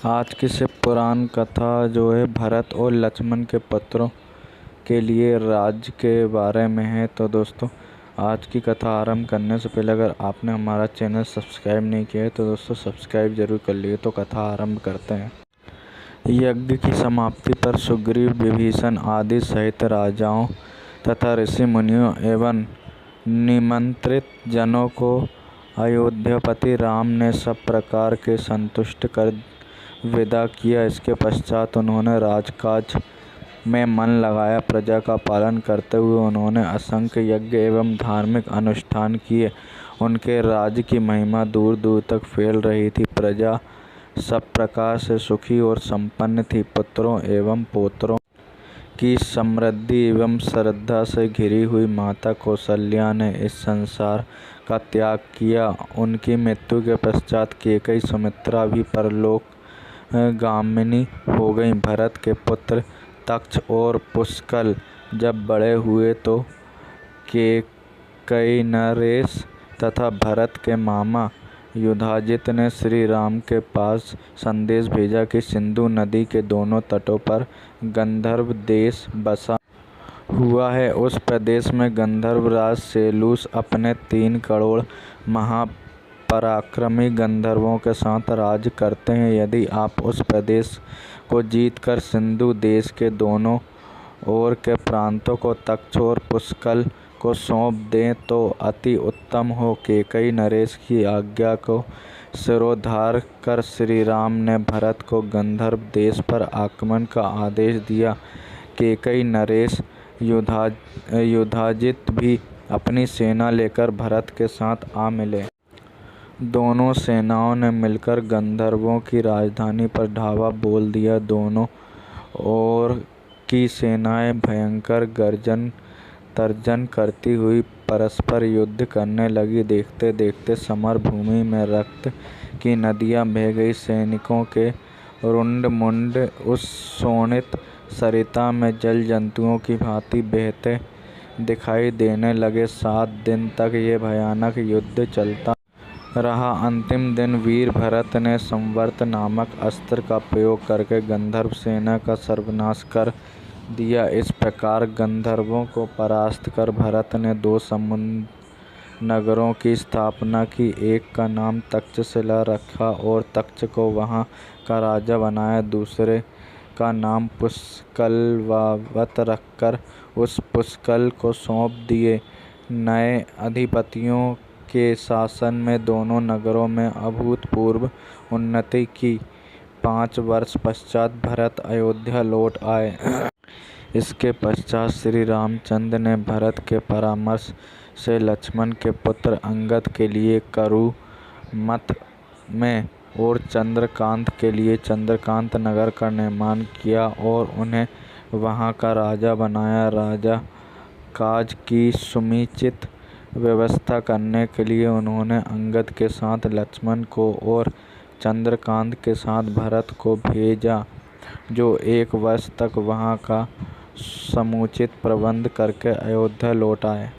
आज की शिव पुराण कथा जो है भरत और लक्ष्मण के पुत्रों के लिए राज्य के बारे में है। तो दोस्तों, आज की कथा आरंभ करने से पहले अगर आपने हमारा चैनल सब्सक्राइब नहीं किया है तो दोस्तों सब्सक्राइब जरूर कर लिए। तो कथा आरंभ करते हैं। यज्ञ की समाप्ति पर सुग्रीव, विभीषण आदि सहित राजाओं तथा ऋषि मुनियों एवं निमंत्रित जनों को अयोध्यापति राम ने सब प्रकार के संतुष्ट कर विदा किया। इसके पश्चात उन्होंने राजकाज में मन लगाया। प्रजा का पालन करते हुए उन्होंने असंख्य यज्ञ एवं धार्मिक अनुष्ठान किए। उनके राज्य की महिमा दूर दूर तक फैल रही थी। प्रजा सब प्रकार से सुखी और संपन्न थी। पुत्रों एवं पौत्रों की समृद्धि एवं श्रद्धा से घिरी हुई माता कौसल्या ने इस संसार का त्याग किया। उनकी मृत्यु के पश्चात कैकेयी, सुमित्रा भी परलोक गामिनी हो गई। भरत के पुत्र तक्ष और पुष्कल जब बड़े हुए तो कैकेयी, नरेश तथा भरत के मामा युधाजित ने श्री राम के पास संदेश भेजा कि सिंधु नदी के दोनों तटों पर गंधर्व देश बसा हुआ है। उस प्रदेश में गंधर्वराज सेलूस अपने 3 करोड़ महापराक्रमी गंधर्वों के साथ राज करते हैं। यदि आप उस प्रदेश को जीतकर सिंधु देश के दोनों ओर के प्रांतों को तक्ष और पुष्कल को सौंप दें तो अति उत्तम हो। कैकेयी, नरेश की आज्ञा को शिरोधार्य कर श्री राम ने भरत को गंधर्व देश पर आक्रमण का आदेश दिया। कैकेयी, नरेश, युधाजित भी अपनी सेना लेकर भरत के साथ आ मिले। दोनों सेनाओं ने मिलकर गंधर्वों की राजधानी पर धावा बोल दिया। दोनों ओर की सेनाएं भयंकर गर्जन तर्जन करती हुई परस्पर युद्ध करने लगी। देखते देखते समर भूमि में रक्त की नदियां बह गई। सैनिकों के रुंड मुंड उस शोणित सरिता में जल जंतुओं की भांति बहते दिखाई देने लगे। 7 दिन तक ये भयानक युद्ध चलता रहा। अंतिम दिन वीर भरत ने संवर्त नामक अस्त्र का प्रयोग करके गंधर्व सेना का सर्वनाश कर दिया। इस प्रकार गंधर्वों को परास्त कर भरत ने 2 समुद्र नगरों की स्थापना की। एक का नाम तक्षशिला रखा और तक्ष को वहाँ का राजा बनाया। दूसरे का नाम पुष्कलवावत रखकर उस पुष्कल को सौंप दिए। नए अधिपतियों के शासन में दोनों नगरों में अभूतपूर्व उन्नति की। 5 वर्ष पश्चात भरत अयोध्या लौट आए। इसके पश्चात श्री रामचंद्र ने भरत के परामर्श से लक्ष्मण के पुत्र अंगद के लिए करुमत में और चंद्रकांत के लिए चंद्रकांत नगर का निर्माण किया और उन्हें वहां का राजा बनाया। राजा काज की समुचित व्यवस्था करने के लिए उन्होंने अंगद के साथ लक्ष्मण को और चंद्रकांत के साथ भरत को भेजा, जो 1 वर्ष तक वहां का समुचित प्रबंध करके अयोध्या लौट आए।